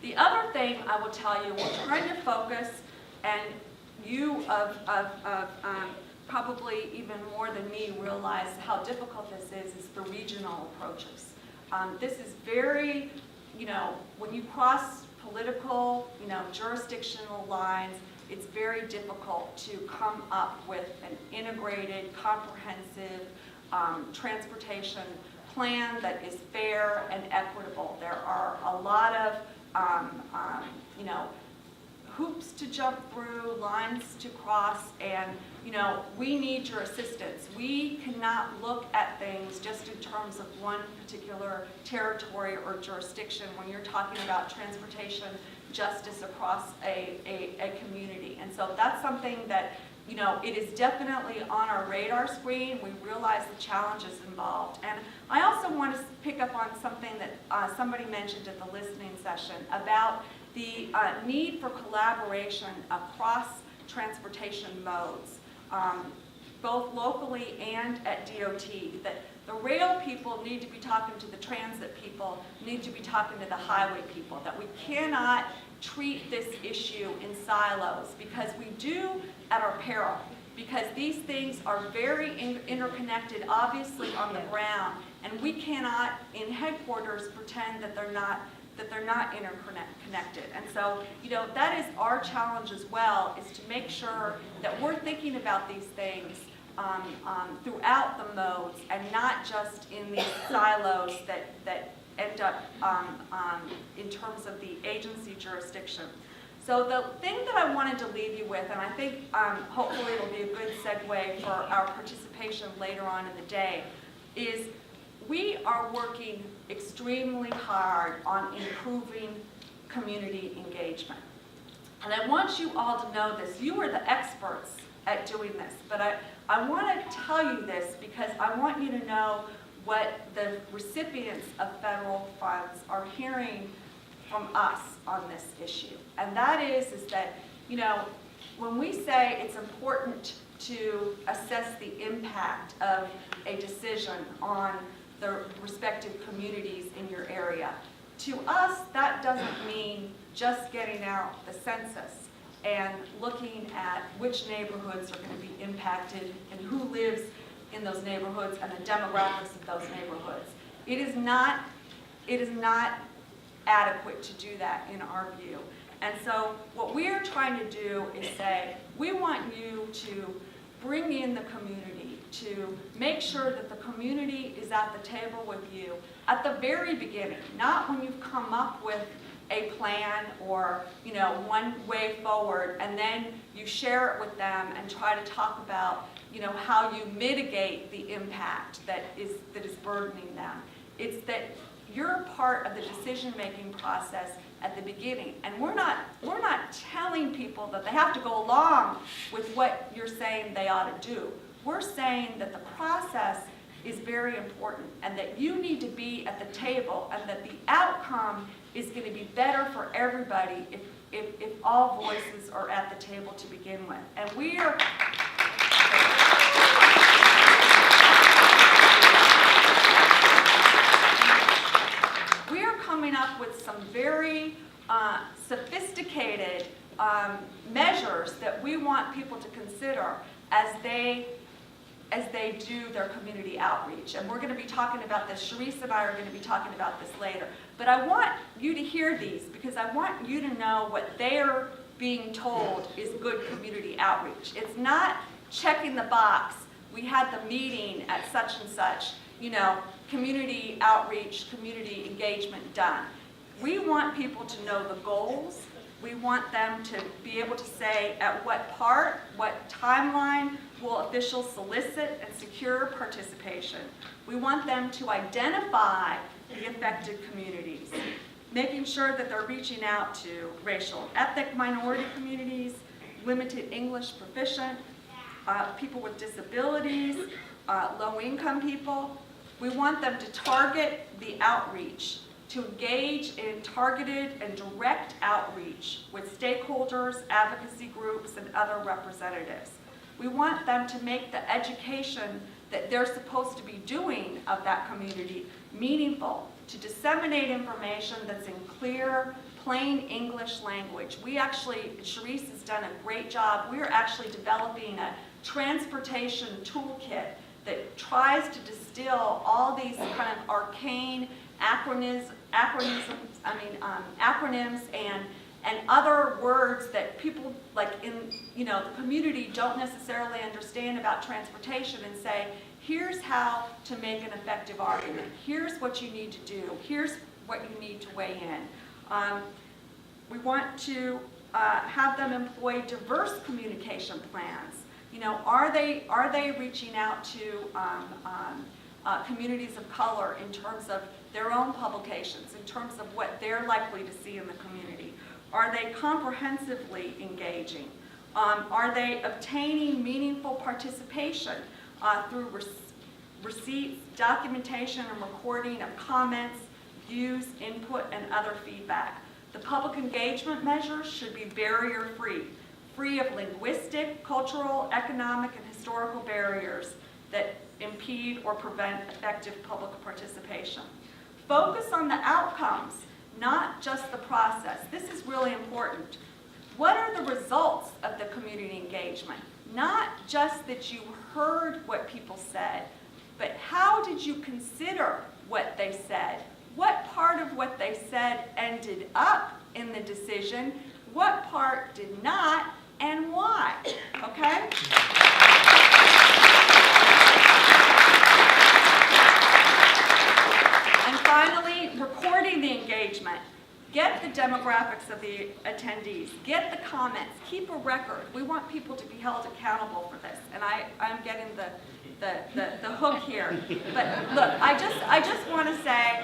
The other thing I will tell you, we're trying to focus, and you probably even more than me realize how difficult this is the regional approaches. This is very, when you cross political, jurisdictional lines, it's very difficult to come up with an integrated, comprehensive transportation plan that is fair and equitable. There are a lot of, hoops to jump through, lines to cross, and we need your assistance. We cannot look at things just in terms of one particular territory or jurisdiction when you're talking about transportation justice across a community. And so that's something that, it is definitely on our radar screen. We realize the challenges involved. And I also want to pick up on something that somebody mentioned at the listening session about the need for collaboration across transportation modes, both locally and at DOT. That the rail people need to be talking to the transit people, need to be talking to the highway people, that we cannot treat this issue in silos, because we do at our peril, because these things are very interconnected, obviously, on the ground, and we cannot, in headquarters, pretend that they're not interconnected. And so, that is our challenge as well, is to make sure that we're thinking about these things throughout the modes, and not just in these silos that end up in terms of the agency jurisdiction. So the thing that I wanted to leave you with, and I think hopefully it'll be a good segue for our participation later on in the day, is we are working extremely hard on improving community engagement. And I want you all to know this. You are the experts at doing this, but I want to tell you this because I want you to know what the recipients of federal funds are hearing from us on this issue. And that is that, when we say it's important to assess the impact of a decision on the respective communities in your area, to us, that doesn't mean just getting out the census and looking at which neighborhoods are going to be impacted and who lives in those neighborhoods and the demographics of those neighborhoods. It is not adequate to do that in our view. And so what we're trying to do is say, we want you to bring in the community, to make sure that the community is at the table with you at the very beginning, not when you've come up with a plan or one way forward, and then you share it with them and try to talk about how you mitigate the impact that is burdening them. It's that you're part of the decision-making process at the beginning, and we're not telling people that they have to go along with what you're saying they ought to do. We're saying that the process is very important, and that you need to be at the table, and that the outcome is going to be better for everybody if all voices are at the table to begin with. And we are coming up with some very sophisticated measures that we want people to consider as they do their community outreach. And we're going to be talking about this. Sharice and I are going to be talking about this later. But I want you to hear these because I want you to know what they're being told is good community outreach. It's not checking the box. We had the meeting at such and such, community outreach, community engagement done. We want people to know the goals. We want them to be able to say at what part, what timeline will officials solicit and secure participation. We want them to identify the affected communities, making sure that they're reaching out to racial and ethnic minority communities, limited English proficient, people with disabilities, low-income people. We want them to target the outreach, to engage in targeted and direct outreach with stakeholders, advocacy groups, and other representatives. We want them to make the education that they're supposed to be doing of that community meaningful, to disseminate information that's in clear, plain English language. We actually, Charisse has done a great job. We're actually developing a transportation toolkit that tries to distill all these kind of arcane acronyms and other words that people like in the community don't necessarily understand about transportation, and say, here's how to make an effective argument. Here's what you need to do. Here's what you need to weigh in. We want to have them employ diverse communication plans. Are they reaching out to communities of color in terms of their own publications, in terms of what they're likely to see in the community? Are they comprehensively engaging? Are they obtaining meaningful participation through receipts, documentation, and recording of comments, views, input, and other feedback? The public engagement measures should be barrier-free, free of linguistic, cultural, economic, and historical barriers that impede or prevent effective public participation. Focus on the outcomes, not just the process. This is really important. What are the results of the community engagement? Not just that you heard what people said, but how did you consider what they said? What part of what they said ended up in the decision? What part did not, and why? Okay? And finally, recording the engagement. Get the demographics of the attendees. Get the comments. Keep a record. We want people to be held accountable for this. And I'm getting the hook here. But look, I just want to say,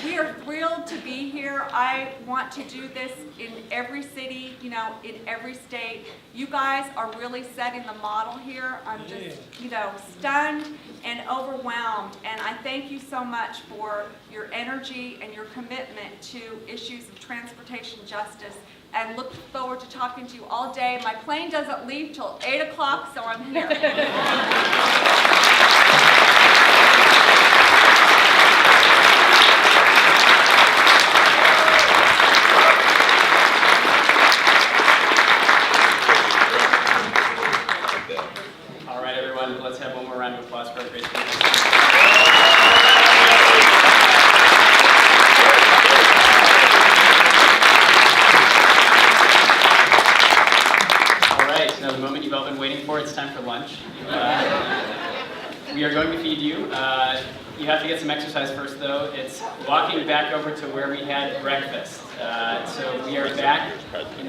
we are thrilled to be here. I want to do this in every city, in every state. You guys are really setting the model here. I'm just, stunned and overwhelmed. And I thank you so much for your energy and your commitment to issues of transportation justice, and look forward to talking to you all day. My plane doesn't leave till 8 o'clock, so I'm here. Let's have one more round of applause for our great speakers. All right, now the moment you've all been waiting for, it's time for lunch. We are going to feed you. You have to get some exercise first, though. It's walking back over to where we had breakfast. So we are back in